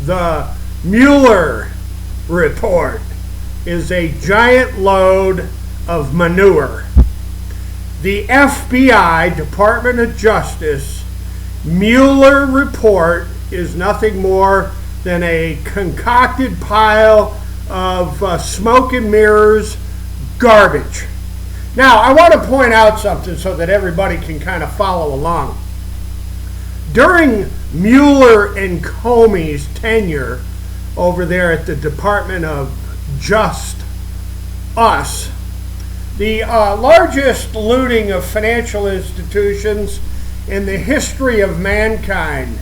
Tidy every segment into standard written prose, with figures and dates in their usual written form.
The Mueller report is a giant load of manure. The FBI, Department of Justice, Mueller report is nothing more than a concocted pile of smoke and mirrors garbage. Now, I want to point out something so that everybody can kind of follow along. During Mueller and Comey's tenure over there at the Department of Just Us, the largest looting of financial institutions in the history of mankind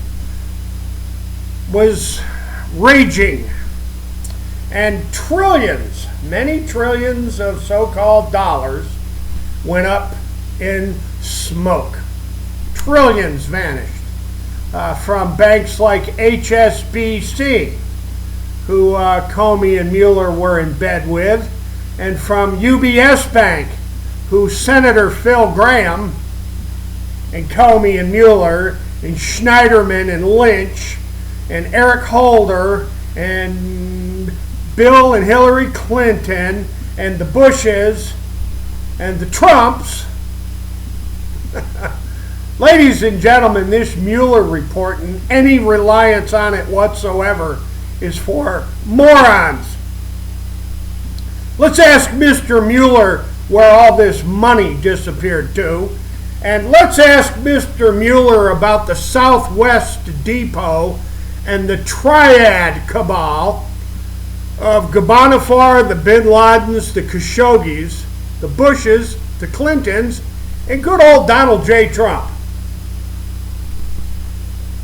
was raging, and trillions, many trillions of so-called dollars went up in smoke. Trillions vanished from banks like HSBC, who Comey and Mueller were in bed with, and from UBS Bank, who Senator Phil Gramm and Comey and Mueller and Schneiderman and Lynch and Eric Holder and Bill and Hillary Clinton and the Bushes and the Trumps. Ladies and gentlemen, this Mueller report and any reliance on it whatsoever is for morons. Let's ask Mr. Mueller where all this money disappeared to. And let's ask Mr. Mueller about the Southwest Depot and the triad cabal of Gabanafar, the Bin Ladens, the Khashoggis, the Bushes, the Clintons, and good old Donald J. Trump.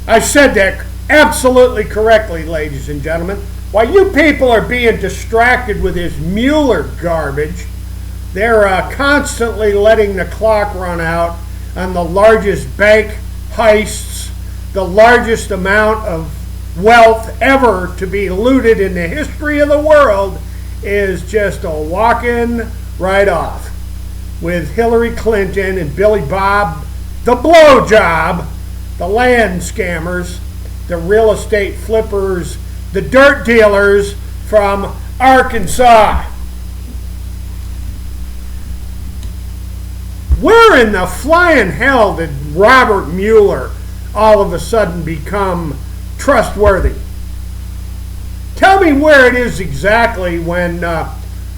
I said that absolutely correctly, ladies and gentlemen. While you people are being distracted with this Mueller garbage, they're constantly letting the clock run out on the largest bank heists, the largest amount of wealth ever to be looted in the history of the world is just a walking right off with Hillary Clinton and Billy Bob, the blowjob, the land scammers, the real estate flippers, the dirt dealers from Arkansas. Where in the flying hell did Robert Mueller all of a sudden become trustworthy? Tell me where it is exactly when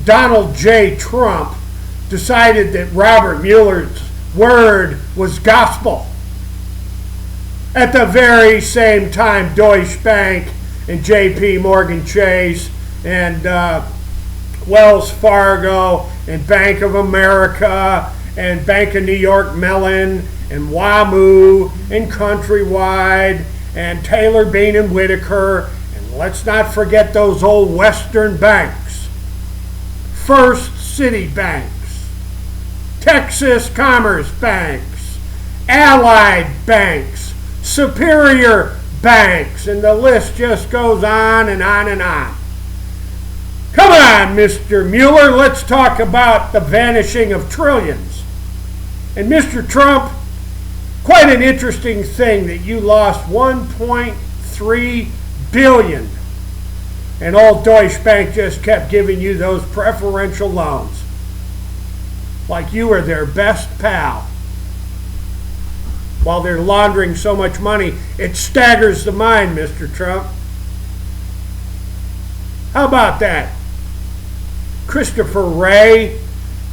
Donald J. Trump decided that Robert Mueller's word was gospel. At the very same time, Deutsche Bank and J.P. Morgan Chase and Wells Fargo and Bank of America and Bank of New York Mellon and WAMU and Countrywide and Taylor, Bean and Whitaker, and let's not forget those old Western banks, First City Banks, Texas Commerce Banks, Allied Banks, Superior Banks, and the list just goes on and on and on. Come on, Mr. Mueller, let's talk about the vanishing of trillions. And Mr. Trump, quite an interesting thing that you lost $1.3 billion. And old Deutsche Bank just kept giving you those preferential loans. Like you were their best pal. While they're laundering so much money, it staggers the mind, Mr. Trump. How about that? Christopher Wray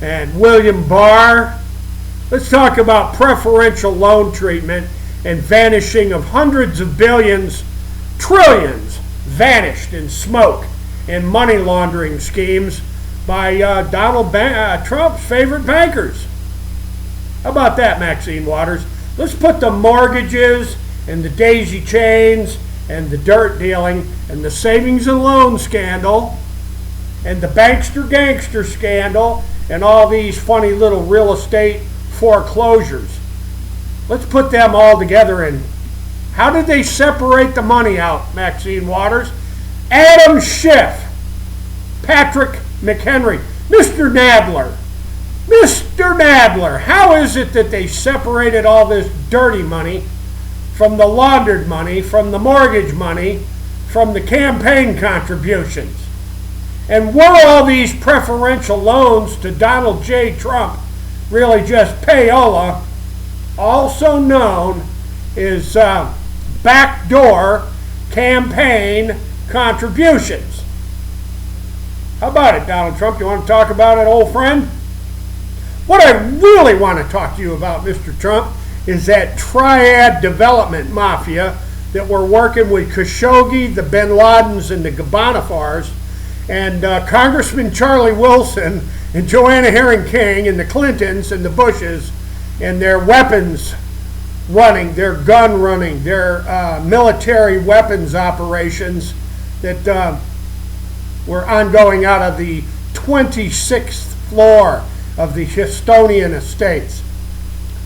and William Barr. Let's talk about preferential loan treatment and vanishing of hundreds of billions, trillions vanished in smoke and money laundering schemes by Donald Trump's favorite bankers. How about that, Maxine Waters? Let's put the mortgages and the daisy chains and the dirt dealing and the savings and loan scandal and the bankster gangster scandal and all these funny little real estate foreclosures. Let's put them all together. And how did they separate the money out, Maxine Waters? Adam Schiff, Patrick McHenry, Mr. Nadler. Mr. Nadler, how is it that they separated all this dirty money from the laundered money, from the mortgage money, from the campaign contributions. And were all these preferential loans to Donald J. Trump really just payola, also known as backdoor campaign contributions? How about it, Donald Trump? You want to talk about it, old friend? What I really want to talk to you about, Mr. Trump, is that triad development mafia that we're working with Khashoggi, the Bin Ladens, and the Gabanafars, and Congressman Charlie Wilson and Joanna Herring King and the Clintons and the Bushes and their weapons running, their gun running, their military weapons operations that were ongoing out of the 26th floor of the Houstonian estates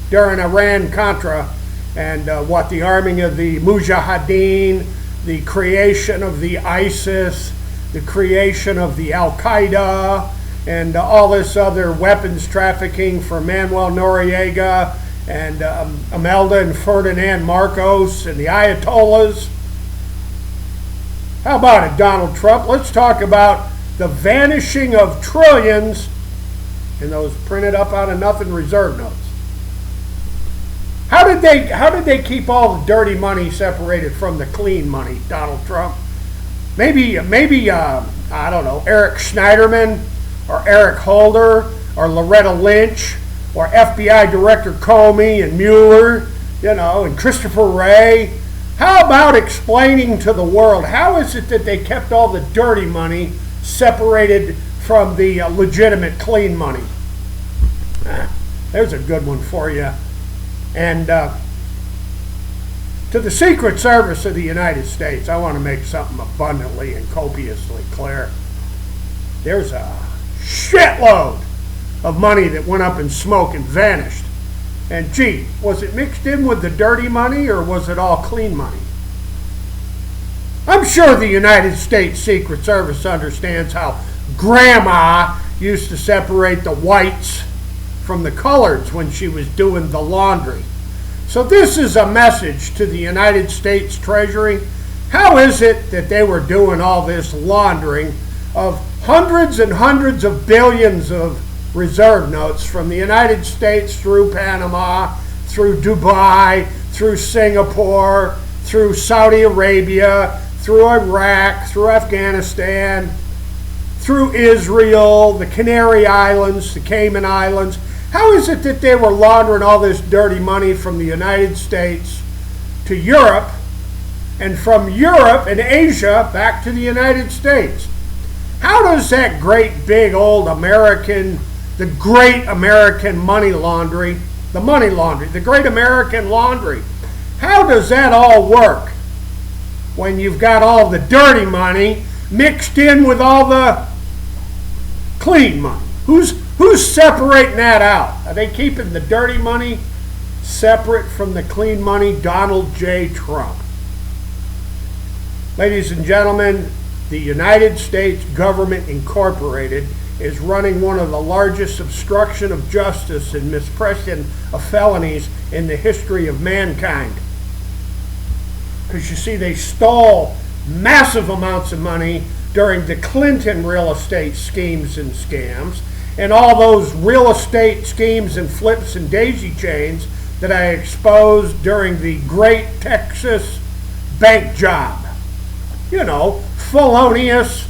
during Iran-Contra and the arming of the Mujahideen, the creation of the ISIS, the creation of the Al-Qaeda, and all this other weapons trafficking for Manuel Noriega and Imelda and Ferdinand Marcos and the Ayatollahs. How about it, Donald Trump? Let's talk about the vanishing of trillions in those printed up out of nothing reserve notes. How did they keep all the dirty money separated from the clean money, Donald Trump? Maybe I don't know, Eric Schneiderman or Eric Holder or Loretta Lynch or FBI Director Comey and Mueller, and Christopher Wray. How about explaining to the world, how is it that they kept all the dirty money separated from the legitimate clean money? There's a good one for you. And to the Secret Service of the United States, I want to make something abundantly and copiously clear. There's a shitload of money that went up in smoke and vanished. And gee, was it mixed in with the dirty money or was it all clean money? I'm sure the United States Secret Service understands how Grandma used to separate the whites from the coloreds when she was doing the laundry. So this is a message to the United States Treasury. How is it that they were doing all this laundering of hundreds and hundreds of billions of reserve notes from the United States through Panama, through Dubai, through Singapore, through Saudi Arabia, through Iraq, through Afghanistan, through Israel, the Canary Islands, the Cayman Islands? How is it that they were laundering all this dirty money from the United States to Europe, and from Europe and Asia back to the United States? How does that great big old American, the great American money laundry, the great American laundry, how does that all work when you've got all the dirty money mixed in with all the clean money? Who's separating that out? Are they keeping the dirty money separate from the clean money? Donald J. Trump. Ladies and gentlemen, the United States Government Incorporated is running one of the largest obstruction of justice and misprision of felonies in the history of mankind. Because you see, they stole massive amounts of money during the Clinton real estate schemes and scams, and all those real estate schemes and flips and daisy chains that I exposed during the Great Texas Bank Job. Felonious,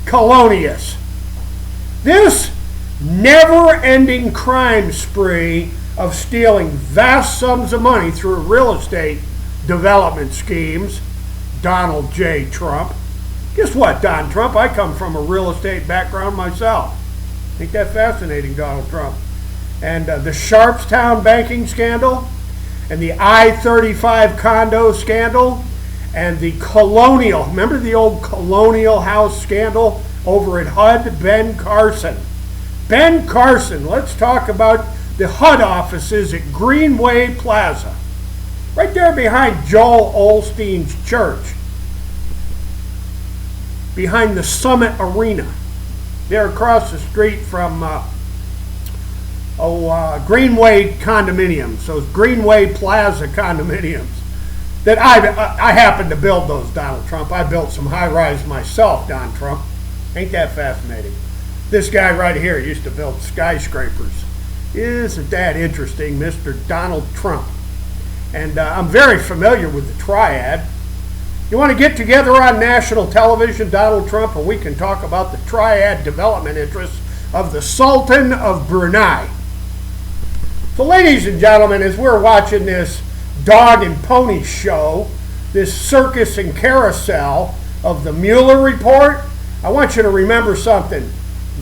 colonious. This never-ending crime spree of stealing vast sums of money through real estate development schemes, Donald J. Trump. Guess what, Don Trump? I come from a real estate background myself. Ain't that fascinating, Donald Trump? And the Sharpstown banking scandal, and the I-35 condo scandal, and the Colonial, remember the old Colonial House scandal over at HUD? Ben Carson. Ben Carson, let's talk about the HUD offices at Greenway Plaza. Right there behind Joel Osteen's church. Behind the Summit Arena. They're across the street from Greenway condominiums, those Greenway Plaza condominiums. that I happened to build those, Donald Trump. I built some high-rise myself, Don Trump. Ain't that fascinating? This guy right here used to build skyscrapers. Isn't that interesting, Mr. Donald Trump? And I'm very familiar with the triad. You want to get together on national television, Donald Trump, and we can talk about the triad development interests of the Sultan of Brunei. So, ladies and gentlemen, as we're watching this dog and pony show, this circus and carousel of the Mueller report, I want you to remember something.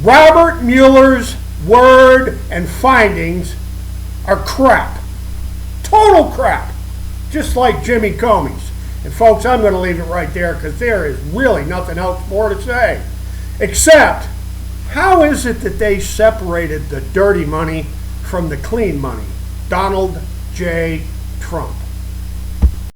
Robert Mueller's word and findings are crap. Total crap. Just like Jimmy Comey's. And folks, I'm going to leave it right there because there is really nothing else more to say. Except, how is it that they separated the dirty money from the clean money? Donald J. Trump.